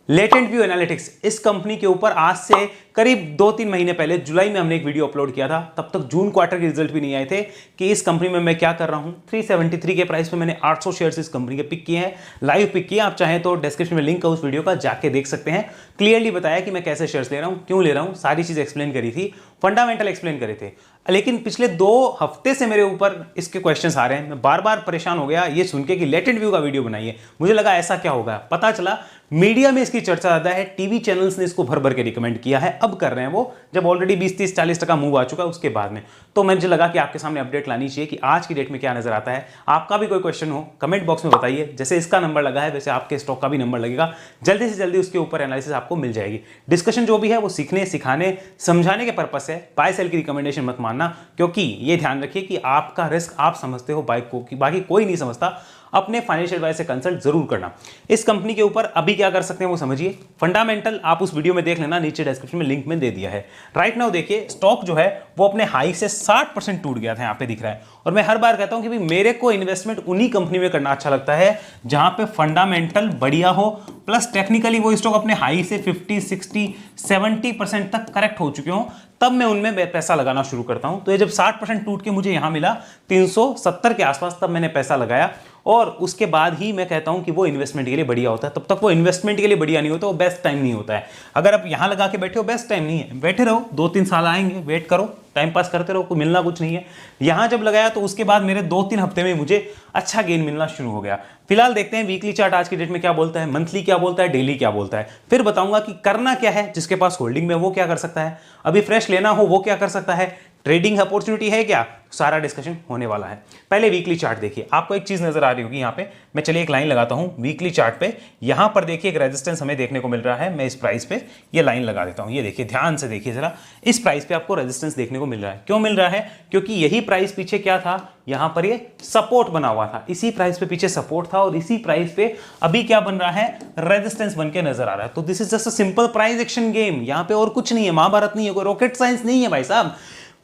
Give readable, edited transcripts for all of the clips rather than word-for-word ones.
Latent view analytics इस company के ऊपर आज से करीब 2-3 महीने पहले जुलाई में हमने एक वीडियो अपलोड किया था। तब तक जून क्वार्टर के रिजल्ट भी नहीं आए थे कि इस कंपनी में मैं क्या कर रहा हूं। 373 के प्राइस पे मैंने 800 शेयर्स इस कंपनी के पिक किए हैं, लाइव पिक किए। आप चाहें तो डिस्क्रिप्शन में लिंक है उस वीडियो का, जाके देख सकते हैं। क्लियरली बताया कि मैं कैसे शेयर्स ले रहा हूं, क्यों ले रहा हूं, सारी चीज एक्सप्लेन करी थी, फंडामेंटल एक्सप्लेन करे थे। लेकिन पिछले 2 हफ्ते से मेरे ऊपर इसके क्वेश्चंस आ रहे हैं। मैं बार बार परेशान हो गया ये सुन के कि लेटेंट व्यू का वीडियो बनाइए। मुझे लगा ऐसा क्या होगा, पता चला मीडिया में इसकी चर्चा ज्यादा है, टीवी चैनल्स ने इसको भर भर के रिकमेंड किया है। अब कर रहे हैं वो, जब ऑलरेडी 20-30-40% मूव आ चुका है उसके बाद में। तो मुझे लगा कि आपके सामने अपडेट लानी चाहिए कि आज की डेट में क्या नजर आता है। आपका भी कोई क्वेश्चन हो कमेंट बॉक्स में बताइए। जैसे इसका नंबर लगा है वैसे आपके स्टॉक का भी नंबर लगेगा, जल्दी से जल्दी उसके ऊपर एनालिसिस आपको मिल जाएगी। डिस्कशन जो भी है वो सीखने, सिखाने, समझाने के पर्पज से, बाय सेल की रिकमेंडेशन मत मानना। क्योंकि ये ध्यान रखिए कि आपका रिस्क आप समझते हो, बाकी कोई नहीं समझता। अपने फाइनेंशियल एडवाइस से कंसल्ट जरूर करना। इस कंपनी के ऊपर अभी क्या कर सकते हैं वो समझिए। फंडामेंटल आप उस वीडियो में देख लेना, नीचे डिस्क्रिप्शन में लिंक में दे दिया है। राइट नाउ देखिए स्टॉक जो है वो अपने हाई से 60% टूट गया था, यहां पे दिख रहा है। और मैं हर बार कहता हूं कि भाई मेरे को इन्वेस्टमेंट उन्हीं कंपनी में करना अच्छा लगता है जहां पे फंडामेंटल बढ़िया हो, प्लस टेक्निकली वो स्टॉक अपने हाई से 50, 60, 70% तक करेक्ट हो चुके हो, तब मैं उनमें पैसा लगाना शुरू करता हूं। तो ये जब 60% टूट के मुझे यहां मिला 370 के आसपास, तब मैंने पैसा लगाया। और उसके बाद ही मैं कहता हूं कि वो इन्वेस्टमेंट के लिए बढ़िया होता है। तब तक वो इन्वेस्टमेंट के लिए बढ़िया नहीं होता, वो बेस्ट टाइम नहीं होता है। अगर आप यहां लगा के बैठे हो, बेस्ट टाइम नहीं है। बैठे रहो, 2-3 साल आएंगे, वेट करो, टाइम पास करते रहो, कोई मिलना कुछ नहीं है। यहां जब लगाया तो उसके बाद मेरे 2-3 हफ्ते में मुझे अच्छा गेन मिलना शुरू हो गया। फिलहाल देखते हैं वीकली चार्ट आज की डेट में क्या बोलता है, मंथली क्या बोलता है, डेली क्या बोलता है। फिर बताऊंगा कि करना क्या है, जिसके पास होल्डिंग में वो क्या कर सकता है, अभी फ्रेश लेना हो वो क्या कर सकता है, ट्रेडिंग अपॉर्चुनिटी है क्या, सारा डिस्कशन होने वाला है। पहले वीकली चार्ट देखिए, आपको एक चीज नजर आ रही होगी यहाँ पे। मैं चलिए एक लाइन लगाता हूं वीकली चार्ट पे। यहां पर देखिए एक रेजिस्टेंस हमें देखने को मिल रहा है। मैं इस प्राइस पे ये लाइन लगा देता हूं। ये देखिए, ध्यान से देखिए जरा, इस प्राइस पे आपको रेजिस्टेंस देखने को मिल रहा है। क्यों मिल रहा है? क्योंकि यही प्राइस पीछे क्या था, यहां पर ये सपोर्ट बना हुआ था। इसी प्राइस पे पीछे सपोर्ट था और इसी प्राइस पे अभी क्या बन रहा है, रेजिस्टेंस बन के नजर आ रहा है। तो this is just a simple price action game. यहां पे और कुछ नहीं है, महाभारत नहीं है, कोई रॉकेट साइंस नहीं है भाई साहब।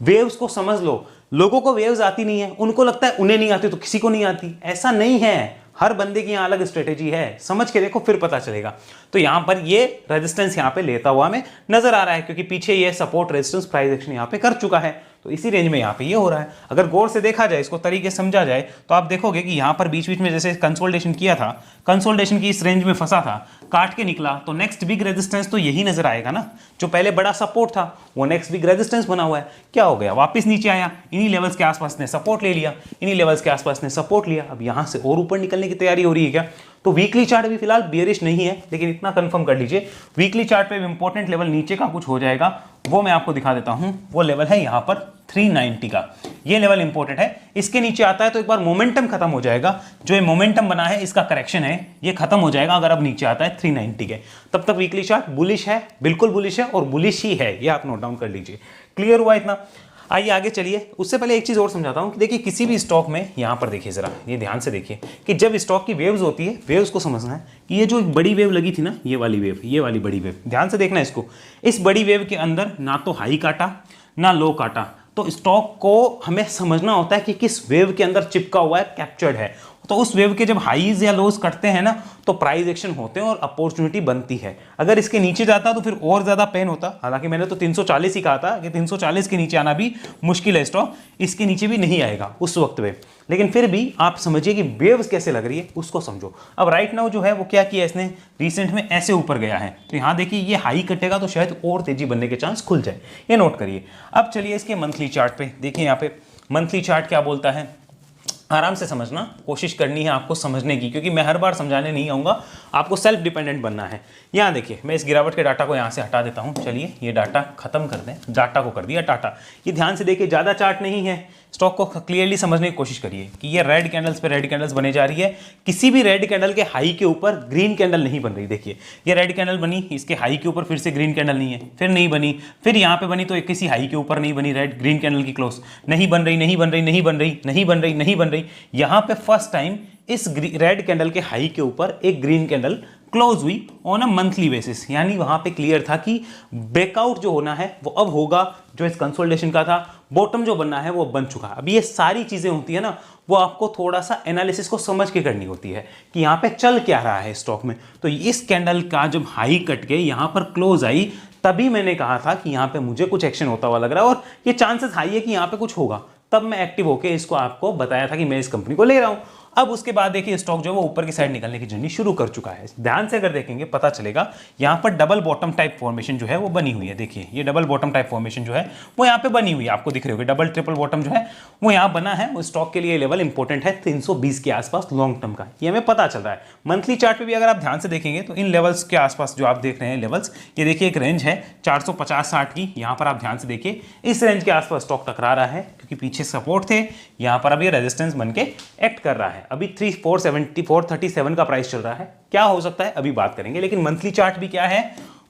वेव्स को समझ लो। लोगों को वेव्स आती नहीं है, उनको लगता है उन्हें नहीं आती तो किसी को नहीं आती। ऐसा नहीं है, हर बंदे की यहां अलग स्ट्रेटेजी है। समझ के देखो फिर पता चलेगा। तो यहां पर ये रेजिस्टेंस यहां पे लेता हुआ हमें नजर आ रहा है, क्योंकि पीछे ये सपोर्ट रेजिस्टेंस प्राइस एक्शन यहां पे कर चुका है। तो इसी रेंज में यहां पे ये हो रहा है। अगर गौर से देखा जाए, इसको तरीके से समझा जाए, तो आप देखोगे कि यहां पर बीच बीच में जैसे कंसोलिडेशन किया था, कंसोलिडेशन की इस रेंज में फंसा था, काट के निकला, तो नेक्स्ट बिग रेजिस्टेंस तो यही नजर आएगा ना। जो पहले बड़ा सपोर्ट था वो नेक्स्ट बिग रेजिस्टेंस बना हुआ है। क्या हो गया, वापस नीचे आया, इन्हीं लेवल्स के आसपास ने सपोर्ट ले लिया, इन्हीं लेवल्स के आसपास ने सपोर्ट लिया। अब यहां से और ऊपर निकलने की तैयारी हो रही है क्या? तो वीकली चार्ट भी फिलहाल बियरिश नहीं है, लेकिन इतना कंफर्म कर लीजिए वीकली चार्ट पे इंपॉर्टेंट लेवल नीचे का कुछ हो जाएगा, वो मैं आपको दिखा देता हूं। वो लेवल है यहां पर 390 का, ये लेवल इंपॉर्टेंट है। इसके नीचे आता है तो एक बार मोमेंटम खत्म हो जाएगा। जो ये मोमेंटम बना है, इसका करेक्शन है, ये खत्म हो जाएगा अगर अब नीचे आता है 390 के। तब तक वीकली चार्ट बुलिश है, बिल्कुल बुलिश है और बुलिश ही है, ये आप नोट डाउन कर लीजिए। क्लियर हुआ इतना? आइए आगे चलिए। उससे पहले एक चीज और समझाता हूं कि देखिए किसी भी स्टॉक में, यहां पर देखिए जरा, ये ध्यान से देखिए कि जब स्टॉक की वेव्स होती है, वेव्स को समझना है कि ये जो एक बड़ी वेव लगी थी ना, ये वाली वेव, ये वाली बड़ी वेव, ध्यान से देखना इसको। इस बड़ी वेव के अंदर ना तो हाई काटा ना लो काटा। तो स्टॉक को हमें समझना होता है कि किस वेव के अंदर चिपका हुआ है, कैप्चर्ड है। तो उस वेव के जब हाईज या लोज कटते हैं ना, तो प्राइस एक्शन होते हैं और अपॉर्चुनिटी बनती है। अगर इसके नीचे जाता तो फिर और ज्यादा पेन होता। हालांकि मैंने तो 340 ही कहा था कि 340 के नीचे आना भी मुश्किल है, स्टॉक इसके नीचे भी नहीं आएगा उस वक्त में। लेकिन फिर भी आप समझिए कि वेव्स कैसे लग रही है, उसको समझो। अब राइट नाउ जो है वो क्या किया इसने, रिसेंट में ऐसे ऊपर गया है, तो यहां देखिए ये हाई कटेगा तो शायद और तेजी बनने के चांस खुल जाए, ये नोट करिए। अब चलिए इसके मंथली चार्ट पे देखिए, यहाँ पे मंथली चार्ट क्या बोलता है। आराम से समझना, कोशिश करनी है आपको समझने की, क्योंकि मैं हर बार समझाने नहीं आऊँगा, आपको सेल्फ डिपेंडेंट बनना है। यहाँ देखिए, मैं इस गिरावट के डाटा को यहाँ से हटा देता हूँ। चलिए ये डाटा खत्म कर दें, डाटा को कर दिया टाटा। ये ध्यान से देखिए, ज़्यादा चार्ट नहीं है, स्टॉक को क्लियरली समझने की कोशिश करिए कि ये रेड कैंडल्स पे रेड कैंडल्स बने जा रही है। किसी भी रेड कैंडल के हाई के ऊपर ग्रीन कैंडल नहीं बन रही। देखिए ये रेड कैंडल बनी, इसके हाई के ऊपर फिर से ग्रीन कैंडल नहीं है, फिर नहीं बनी, फिर यहाँ पे बनी तो किसी हाई के ऊपर नहीं बनी, रेड ग्रीन कैंडल की क्लोज नहीं बन रही, नहीं बन रही, नहीं बन रही, नहीं बन रही, नहीं बन रही। यहाँ पे फर्स्ट टाइम इस रेड कैंडल के हाई के ऊपर एक ग्रीन कैंडल क्लोज हुई ऑन अ मंथली बेसिस, यानी वहां पे क्लियर था कि ब्रेकआउट जो होना है वो अब होगा, जो इस कंसोलिडेशन का था, बॉटम जो बनना है वो बन चुका है। अब ये सारी चीजें होती है ना, वो आपको थोड़ा सा एनालिसिस को समझ के करनी होती है कि यहाँ पे चल क्या रहा है स्टॉक में। तो इस कैंडल का जब हाई कट के यहाँ पर क्लोज आई, तभी मैंने कहा था कि यहाँ पे मुझे कुछ एक्शन होता हुआ लग रहा है और ये चांसेस हाई है कि यहाँ पे कुछ होगा। तब मैं एक्टिव होकर इसको आपको बताया था कि मैं इस कंपनी को ले रहा हूं। अब उसके बाद देखिए स्टॉक जो है वो ऊपर की साइड निकलने की जर्नी शुरू कर चुका है। ध्यान से अगर देखेंगे पता चलेगा यहां पर डबल बॉटम टाइप फॉर्मेशन जो है वो बनी हुई है। देखिए ये डबल बॉटम टाइप फॉर्मेशन जो है वो यहां पे बनी हुई है, आपको दिख रही होगी। डबल ट्रिपल बॉटम जो है वो यहां बना है। वो स्टॉक के लिए लेवल इंपॉर्टेंट है 320 के आसपास लॉन्ग टर्म का, ये हमें पता चल रहा है। मंथली चार्ट पे भी अगर आप ध्यान से देखेंगे तो इन लेवल्स के आसपास जो आप देख रहे हैं लेवल्स, ये देखिए एक रेंज है 450-60 की, यहां पर आप ध्यान से देखिए इस रेंज के आसपास स्टॉक टकरा रहा है क्योंकि पीछे सपोर्ट थे, यहां पर अब ये रेजिस्टेंस बन के एक्ट कर रहा है। अभी 437 का प्राइस चल रहा है, क्या हो सकता है अभी बात करेंगे। लेकिन मंथली चार्ट भी क्या है,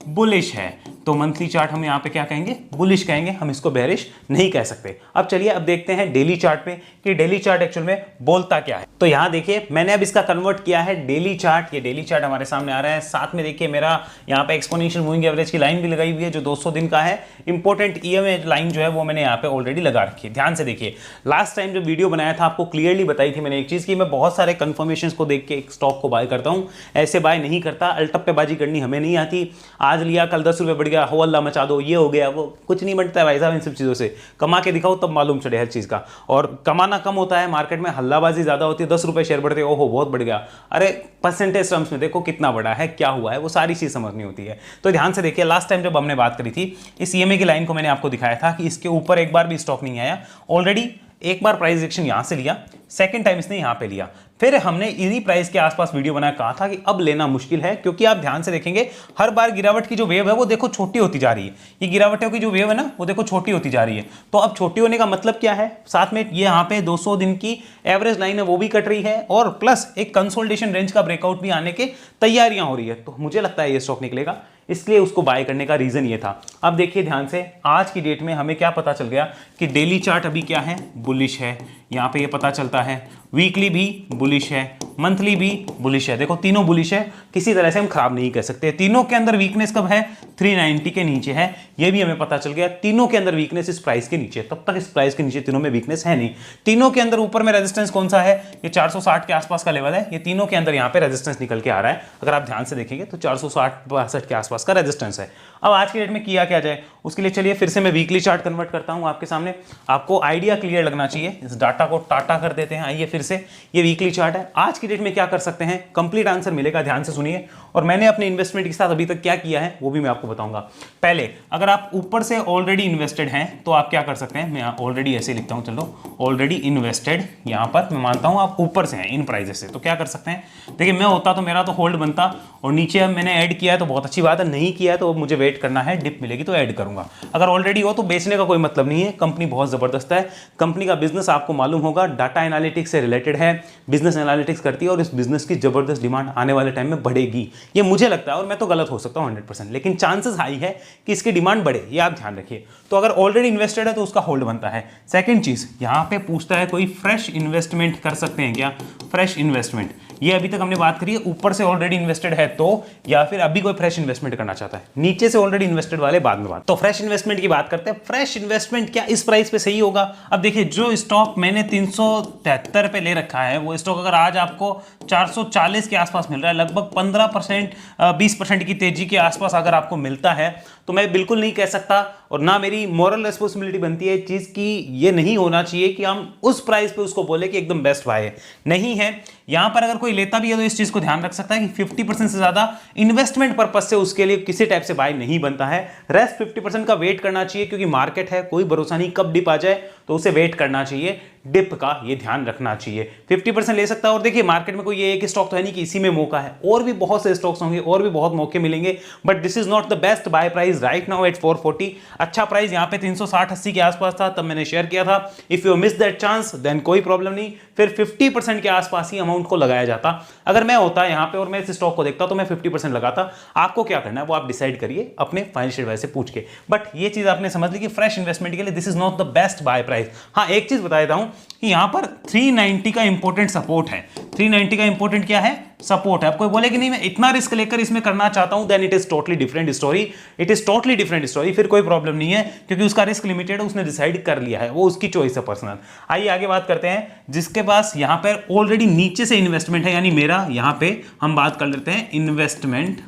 बुलिश है। तो मंथली चार्ट हम यहां पे क्या कहेंगे, बुलिश कहेंगे, हम इसको बेरिश नहीं कह सकते। अब चलिए अब देखते हैं डेली चार्ट पे कि डेली चार्ट एक्चुअल में बोलता क्या है। तो यहां देखिए मैंने अब इसका कन्वर्ट किया है डेली चार्ट। ये डेली चार्ट हमारे सामने आ रहा है, साथ में देखिए मेरा यहां पे एक्सपोनेंशियल मूविंग एवरेज की लाइन भी लगाई हुई है जो 200 दिन का है। इंपॉर्टेंट ईएमए लाइन जो है वो मैंने यहाँ पे ऑलरेडी लगा रखी है। ध्यान से देखिए, लास्ट टाइम जो वीडियो बनाया था आपको क्लियरली बताई थी मैंने एक चीज की, मैं बहुत सारे कंफर्मेशन को देख के एक स्टॉक को बाय करता हूं, ऐसे बाय नहीं करता। अल्टप्पेबाजी करनी हमें नहीं आती। आज लिया कल 10 रुपए बढ़ गया, हो अल्लाह मचा दो, ये हो गया, वो कुछ नहीं बनता है भाई साहब इन सब चीज़ों से। कमा के दिखाओ तब मालूम चले हर चीज़ का। और कमाना कम होता है, मार्केट में हल्लाबाजी ज़्यादा होती है। 10 रुपए शेयर बढ़ते, ओहो बहुत बढ़ गया, अरे परसेंटेज टर्म्स में देखो कितना बड़ा है, क्या हुआ है, वो सारी चीज़ समझनी होती है। तो ध्यान से देखिए, लास्ट टाइम जब हमने बात करी थी इस ईएमए की लाइन को मैंने आपको दिखाया था कि इसके ऊपर एक बार भी स्टॉक नहीं आया। ऑलरेडी एक बार प्राइस एक्शन यहां से लिया, सेकंड टाइम इसने यहां पे लिया, फिर हमने इसी प्राइस के आसपास वीडियो बनाया, कहा था कि अब लेना मुश्किल है क्योंकि आप ध्यान से देखेंगे हर बार गिरावट की जो वेव है वो देखो छोटी होती जा रही है। ये गिरावटों की जो वेव है ना वो देखो छोटी होती जा रही है। तो अब छोटी होने का मतलब क्या है, साथ में ये यहाँ पे 200 दिन की एवरेज लाइन है वो भी कट रही है और प्लस एक कंसोलिडेशन रेंज का ब्रेकआउट भी आने के तैयारियां हो रही है। तो मुझे लगता है ये स्टॉक निकलेगा, इसलिए उसको बाय करने का रीजन ये था। अब देखिए ध्यान से, आज की डेट में हमें क्या पता चल गया कि डेली चार्ट अभी क्या है, बुलिश है। यहां पे ये पता चलता है वीकली भी बुलिश है, मंथली भी बुलिश है। देखो तीनों बुलिश है, किसी तरह से हम खराब नहीं कह सकते। तीनों के अंदर वीकनेस कब है, 390 के नीचे है, ये भी हमें पता चल गया। तीनों के अंदर वीकनेस इस प्राइस के नीचे, तब तक इस प्राइस के नीचे तीनों में वीकनेस है नहीं। तीनों के अंदर ऊपर में रेजिस्टेंस कौन सा है, ये 460 के आसपास का लेवल है। ये तीनों के अंदर यहाँ पे रेजिस्टेंस निकल के आ रहा है, अगर आप ध्यान से देखेंगे तो 460-62 के आसपास का रेजिस्टेंस है। अब आज की डेट में किया क्या जाए, उसके लिए चलिए फिर से मैं वीकली चार्ट कन्वर्ट करता हूं आपके सामने। आपको आइडिया क्लियर लगना चाहिए, इस डाटा को टाटा कर देते हैं। आइए फिर से, ये वीकली चार्ट है। आज की डेट में क्या कर सकते हैं, कंप्लीट आंसर मिलेगा, ध्यान से सुनिए। और मैंने अपने इन्वेस्टमेंट के साथ अभी तक क्या किया है वो भी मैं आपको बताऊंगा। पहले अगर आप ऊपर से ऑलरेडी इन्वेस्टेड हैं तो आप क्या कर सकते हैं, मैं ऑलरेडी ऐसे लिखता हूं, चलो ऑलरेडी इन्वेस्टेड, यहां पर मैं मानता हूं आप ऊपर से हैं इन प्राइजेस से, तो क्या कर सकते हैं। देखिए मैं होता तो मेरा तो होल्ड बनता, और नीचे अब मैंने ऐड किया है तो बहुत अच्छी बात है, नहीं किया है तो मुझे वेट करना है, डिप मिलेगी तो ऐड करूंगा। अगर ऑलरेडी हो तो बेचने का कोई मतलब नहीं है, कंपनी बहुत जबरदस्त है। कंपनी का बिजनेस आपको मालूम होगा डाटा एनालिटिक्स से रिलेटेड है, बिजनेस एनालिटिक्स करती है और इस बिजनेस की जबरदस्त डिमांड आने वाले टाइम में बढ़ेगी, ये मुझे लगता है। और मैं तो गलत हो सकता हूं 100%, लेकिन चांसेस हाई है कि इसकी डिमांड बढ़े, ये आप ध्यान रखिए। तो अगर ऑलरेडी इन्वेस्टेड है तो उसका होल्ड बनता है। सेकंड चीज यहां पे पूछता है कोई फ्रेश इन्वेस्टमेंट कर सकते हैं क्या, फ्रेश इन्वेस्टमेंट, ये अभी तक हमने बात करी है, ऊपर से ऑलरेडी इन्वेस्टेड है तो, या फिर अभी कोई फ्रेश इन्वेस्टमेंट करना चाहता है। नीचे से ऑलरेडी इन्वेस्टेड वाले बाद में बात। तो फ्रेश इन्वेस्टमेंट की बात करते हैं। फ्रेश इन्वेस्टमेंट क्या इस प्राइस पे सही होगा। अब देखिए जो स्टॉक मैंने 373 पे ले रखा है वो स्टॉक अगर आज आपको 440 के आसपास मिल रहा है, लगभग 15% 20% की तेजी के आसपास अगर आपको मिलता है, तो मैं बिल्कुल नहीं कह सकता और ना मेरी मॉरल रिस्पॉन्सिबिलिटी बनती है चीज की, ये नहीं होना चाहिए कि हम उस प्राइस पे उसको बोले कि एकदम बेस्ट बाय है, नहीं है। यहां पर अगर कोई लेता भी है तो इस चीज को ध्यान रख सकता है कि 50% से ज्यादा इन्वेस्टमेंट पर्पस से उसके लिए किसी टाइप से बाय नहीं बनता है। रेस्ट 50% का वेट करना चाहिए, क्योंकि मार्केट है, कोई भरोसा नहीं कब डिप आ जाए, तो उसे वेट करना चाहिए, डिप का ये ध्यान रखना चाहिए। 50% ले सकता है। और देखिए मार्केट में कोई ये एक स्टॉक तो है नहीं कि इसी में मौका है, और भी बहुत से स्टॉक्स होंगे और भी बहुत मौके मिलेंगे, but this is not the best buy price right now at 440। अच्छा प्राइस यहाँ पे 360-80 के आसपास था, तब मैंने शेयर किया था। If you miss that chance then कोई प्रॉब्लम नहीं, फिर 50% के आसपास ही अमाउंट को लगाया जाता। अगर मैं होता यहाँ पे और मैं इस स्टॉक को देखता तो मैं 50% लगाता। आपको क्या करना है वो आप डिसाइड करिए अपने फाइनेंशियल एडवाइजर से पूछ के, बट ये चीज आपने समझ ली कि फ्रेश इन्वेस्टमेंट के लिए this is not the best buy price. हाँ एक चीज बता देता हूं, कि यहाँ पर 390 का इंपॉर्टेंट सपोर्ट है। 390 का इंपॉर्टेंट क्या है? सपोर्ट है। अब कोई बोले कि नहीं मैं इतना रिस्क लेकर इसमें करना चाहता हूं, then it is totally different story. It is totally different story, फिर कोई प्रॉब्लम नहीं है, क्योंकि उसका रिस्क लिमिटेड है, उसने डिसाइड कर लिया है, वो उसकी चॉइस है पर्सनल। आइए आगे बात करते हैं, जिसके पास यहां पर ऑलरेडी नीचे से इन्वेस्टमेंट है, यानी मेरा यहां पे हम बात कर लेते हैं इन्वेस्टमेंट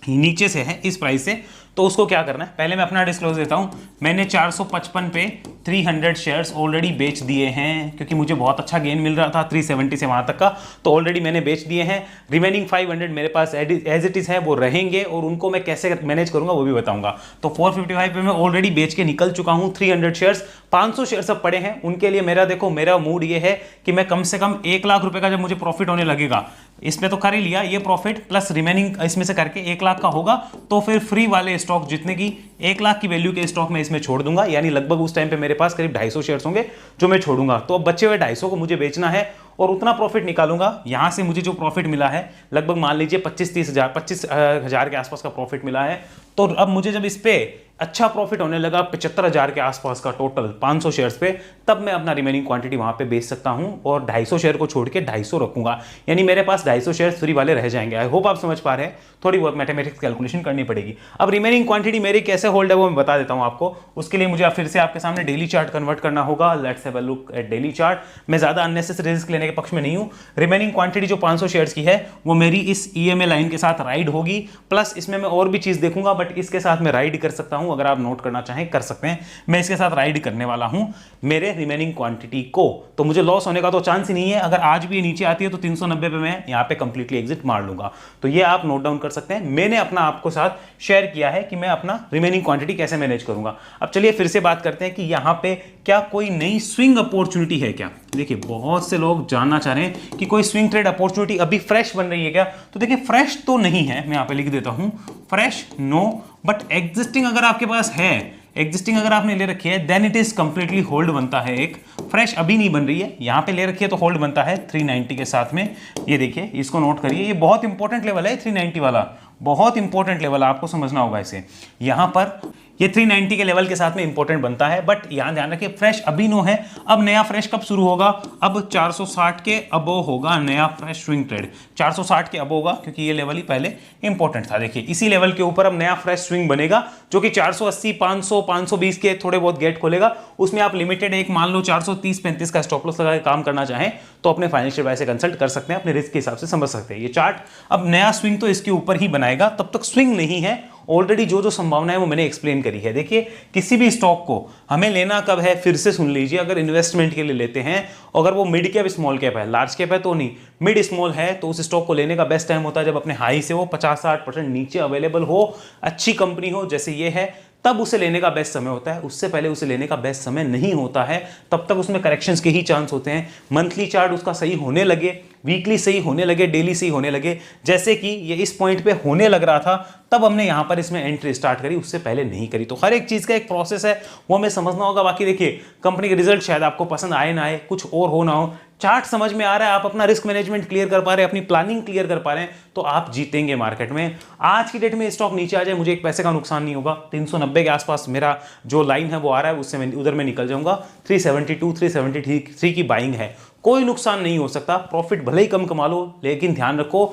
नीचे से है इस प्राइस से, तो उसको क्या करना है? पहले मैं अपना डिस्क्लोज देता हूं। मैंने 455 पे 300 शेयर्स ऑलरेडी बेच दिए हैं, क्योंकि मुझे बहुत अच्छा गेन मिल रहा था 370 से वहां तक का, तो ऑलरेडी मैंने बेच दिए हैं। रिमेनिंग 500 मेरे पास एज इट इज है, वो रहेंगे, और उनको मैं कैसे मैनेज करूंगा वो भी बताऊंगा। तो 455 पे मैं ऑलरेडी बेच के निकल चुका हूं 300 शेयर्स। 500 शेयर्स अब पड़े हैं, उनके लिए मेरा देखो, मेरा मूड ये है कि मैं कम से कम 1 लाख रुपए का जब मुझे प्रॉफिट होने लगेगा, इसमें तो कर ही लिया ये प्रॉफिट, प्लस रिमेनिंग इसमें से करके 1 लाख का होगा, तो फिर फ्री वाले स्टॉक जितने की 1 लाख की वैल्यू के स्टॉक में इसमें छोड़ दूंगा, यानी लगभग उस टाइम पे मेरे पास करीब 250 शेयर्स होंगे जो मैं छोड़ूंगा। तो अब बचे हुए 250 को मुझे बेचना है और उतना प्रॉफिट निकालूंगा। यहां से मुझे जो प्रॉफिट मिला है लगभग मान लीजिए 25 हजार के आसपास का प्रॉफिट मिला है। तो अब मुझे जब इस पे अच्छा प्रॉफिट होने लगा 75,000 के आसपास का टोटल 500 शेयर्स पे, तब मैं अपना रिमेनिंग क्वांटिटी वहां पे बेच सकता हूं और 250 शेयर को छोड़ के 250 रखूंगा, यानी मेरे पास 250 शेयर फ्री वाले रह जाएंगे। आई होप आप समझ पा रहे हैं, थोड़ी बहुत मैथमेटिक्स कैलकुलेशन करनी पड़ेगी। अब रिमेनिंग क्वांटिटी मेरी कैसे होल्ड है वो मैं बता देता हूं आपको। उसके लिए मुझे फिर से आपके सामने डेली चार्ट कन्वर्ट करना होगा। Let's have a look at daily chart. मैं ज्यादा अननेसेसरी रिस्क लेने के पक्ष में नहीं हूं। रिमेनिंग क्वांटिटी जो 500 शेयर्स की है वो मेरी इस EMA लाइन के साथ राइड होगी, प्लस इसमें मैं और भी चीज देखूंगा, बट इसके साथ मैं राइड कर सकता हूं। अगर आप नोट करना चाहें कर सकते हैं, मैं इसके साथ राइड करने वाला हूं मेरे रिमेनिंग क्वांटिटी को। तो मुझे लॉस होने का तो चांस ही नहीं है। अगर आज भी ये नीचे आती है तो 390 पे मैं यहां पे कंप्लीटली एग्जिट मार लूंगा। तो ये आप नोट डाउन कर सकते हैं। मैंने अपना आपको साथ शेयर किया है कि मैं अपना रिमेनिंग क्वांटिटी कैसे मैनेज करूंगा। अब चलिए फिर से बात करते हैं कि यहां पे क्या कोई नई स्विंग अपॉर्चुनिटी है क्या। देखिए बहुत से लोग जानना चाह रहे हैं कि कोई स्विंग ट्रेड अपॉर्चुनिटी अभी फ्रेश बन रही है क्या। तो देखिए फ्रेश तो नहीं है, मैं यहां पे लिख देता हूं फ्रेश नो, बट एग्जिस्टिंग अगर आपके पास है, एग्जिस्टिंग अगर आपने ले रखी है, then it is completely hold बनता है। एक फ्रेश अभी नहीं बन रही है, यहां पे ले रखी है तो होल्ड बनता है 390 के साथ में। ये देखिए इसको नोट करिए, ये बहुत इंपॉर्टेंट लेवल है 390 वाला, बहुत इंपॉर्टेंट लेवल है, आपको समझना होगा इसे। यहां पर ये 390 के लेवल के साथ में इंपॉर्टेंट बनता है, बट यहां ध्यान रखिए फ्रेश अभी नो है। अब नया फ्रेश कब शुरू होगा? अब 460 के अबो होगा नया फ्रेश स्विंग ट्रेड। 460 के अबो होगा, क्योंकि ये लेवल ही पहले इंपॉर्टेंट था। देखिए इसी लेवल के ऊपर अब नया फ्रेश स्विंग बनेगा, जो कि 480, 500, 520 के थोड़े बहुत गेट खोलेगा। उसमें आप लिमिटेड एक मान लो 430-35 का स्टॉप लॉस लगा के काम करना चाहें तो अपने फाइनेंशियल एडवाइजर से कंसल्ट कर सकते हैं, अपने रिस्क के हिसाब से समझ सकते हैं। ये चार्ट अब नया स्विंग तो इसके ऊपर ही बनाएगा, तब तक स्विंग नहीं है। ऑलरेडी जो जो संभावना है वो मैंने एक्सप्लेन करी है। देखिए किसी भी स्टॉक को हमें लेना कब है, फिर से सुन लीजिए। अगर इन्वेस्टमेंट के लिए लेते हैं, अगर वो मिड कैप स्मॉल कैप है, लार्ज कैप है तो नहीं, मिड स्मॉल है, तो उस स्टॉक को लेने का बेस्ट टाइम होता है जब अपने हाई से वो 50-60% नीचे अवेलेबल हो, अच्छी कंपनी हो जैसे ये है, तब उसे लेने का बेस्ट समय होता है। उससे पहले उसे लेने का बेस्ट समय नहीं होता है, तब तक उसमें करेक्शंस के ही चांस होते हैं। मंथली चार्ट उसका सही होने लगे, वीकली सही होने लगे, डेली सही होने लगे, जैसे कि ये इस पॉइंट पे होने लग रहा था, तब हमने यहां पर इसमें एंट्री स्टार्ट करी, उससे पहले नहीं करी। तो हर एक चीज का एक प्रोसेस है, वो हमें समझना होगा। बाकी देखिए कंपनी के रिजल्ट शायद आपको पसंद आए ना आए, कुछ और हो ना हो, चार्ट समझ में आ रहा है, आप अपना रिस्क मैनेजमेंट क्लियर कर पा रहे हैं, अपनी प्लानिंग क्लियर कर पा रहे हैं, तो आप जीतेंगे मार्केट में। आज की डेट में स्टॉक नीचे आ जाए, मुझे एक पैसे का नुकसान नहीं होगा। 390 के आसपास मेरा जो लाइन है वो आ रहा है, उससे मैं उधर में निकल जाऊंगा। 372, 373 की बाइंग है, कोई नुकसान नहीं हो सकता। प्रॉफिट भले ही कम कमा लो, लेकिन ध्यान रखो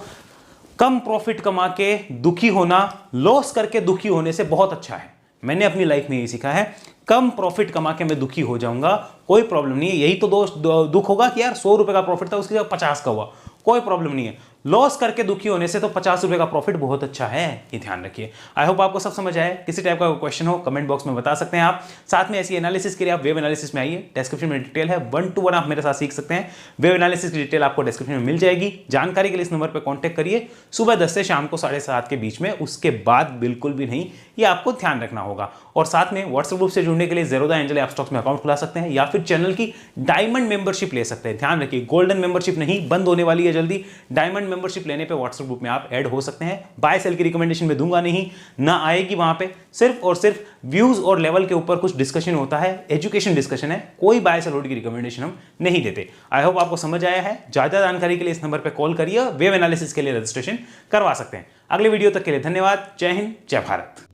कम प्रॉफिट कमा के दुखी होना लॉस करके दुखी होने से बहुत अच्छा है। मैंने अपनी लाइफ में यही सीखा है, कम प्रॉफिट कमा के मैं दुखी हो जाऊंगा, कोई प्रॉब्लम नहीं है। यही तो दुख होगा कि यार 100 रुपए का प्रॉफिट था, उसकी जगह 50 का हुआ, कोई प्रॉब्लम नहीं है। लॉस करके दुखी होने से तो 50 रुपए का प्रॉफिट बहुत अच्छा है, ये ध्यान रखिए। आई होप आपको सब समझ आए। किसी टाइप का क्वेश्चन हो कमेंट बॉक्स में बता सकते हैं आप। साथ में ऐसी एनालिसिस के लिए आप वेव एनालिसिस में आइए, डिस्क्रिप्शन में डिटेल है, 1 to 1 आप मेरे साथ सीख सकते हैं। वेव एनालिसिस की डिटेल आपको डिस्क्रिप्शन में मिल जाएगी। जानकारी के लिए इस नंबर पर कॉन्टैक्ट करिए, सुबह 10 से शाम को 7:30 के बीच में, उसके बाद बिल्कुल भी नहीं, ये आपको ध्यान रखना होगा। और साथ में व्हाट्सएप ग्रुप से जुड़ने के लिए ज़ेरोधा एंजल ऐप स्टॉक्स में अकाउंट खुला सकते हैं, या फिर चैनल की डायमंड मेंबरशिप ले सकते हैं। ध्यान रखिए गोल्डन मेंबरशिप नहीं, बंद होने वाली है जल्दी। डायमंड मेंबरशिप लेने पे व्हाट्सएप ग्रुप में आप ऐड हो सकते हैं। बाय सेल की रिकमेंडेशन में दूंगा नहीं, ना आएगी वहां पे। सिर्फ और सिर्फ व्यूज और लेवल के ऊपर कुछ डिस्कशन होता है, एजुकेशन डिस्कशन है, कोई बाय सेल होल्ड की रिकमेंडेशन हम नहीं देते। आई होप आपको समझ आया है। ज्यादा जानकारी के लिए इस नंबर पर कॉल करिए, वेव एनालिसिस के लिए रजिस्ट्रेशन करवा सकते हैं। अगले वीडियो तक के लिए धन्यवाद। जय हिंद, जय भारत।